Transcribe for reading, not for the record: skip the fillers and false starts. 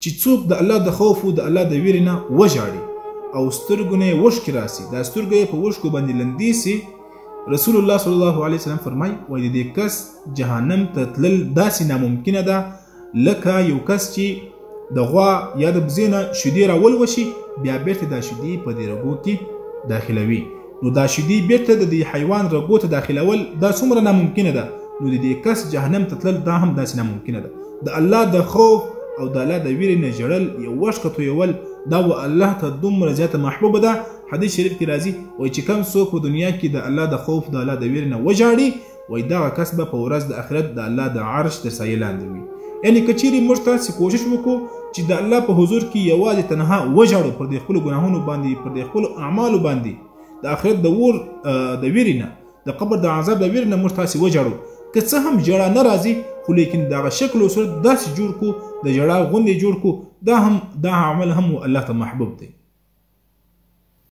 چې څوک د الله د خوف او د الله د ویرې نه وژاړي او سترګو نه یې اوښکې راسي، دا سترګې یې په اوښکو باندې لندې سي، رسول الله صلی الله علیه وسلم فرمایي وایي د دې کس جهنم ته تلل داسې ناممکنه ده لکه یو کس چې د غوا یا د بزې نه شیدې راولوشي بیا بېرته دا شیدې په دې رګو کې داخلوي. نو دا شیدې بېرته د دې حیوان رګو ته داخلول دا څومره ناممکنه ده، نو د دې کس جهنم ته تلل دا هم داسې ناممکنه ده. د الله د خوف او د الله د ویرې نه ژړل یو وشکه تویول دا و الله ته دومره زیاته محبوبه ده. حدیث شریف کې راځي وایي چې کوم څوک په دنیا کې د الله د خوف د الله د ویرې نه وژاړي وایي دغه کس به په ورځ د آخرت د الله د عرش تر سایې لاندې وي. یعنې که چیرې موږ تاسې کوشش وکړو چې د الله په حضور کې یوازې تنها وژاړو پر دې خپلو ګناهونو باندې، پر دې خپلو اعمالو باندې، د آخرت د اور د ویرې نه، د قبر د عذاب د ویرې نه موږ تاسې وژاړو، که څه هم ژړا نه راځي خو لیکن دغه شکل او صورت داسې جوړ کړو، د ژړا غوندې جوړ کړو، دا عمل هم الله ته محبوب دی.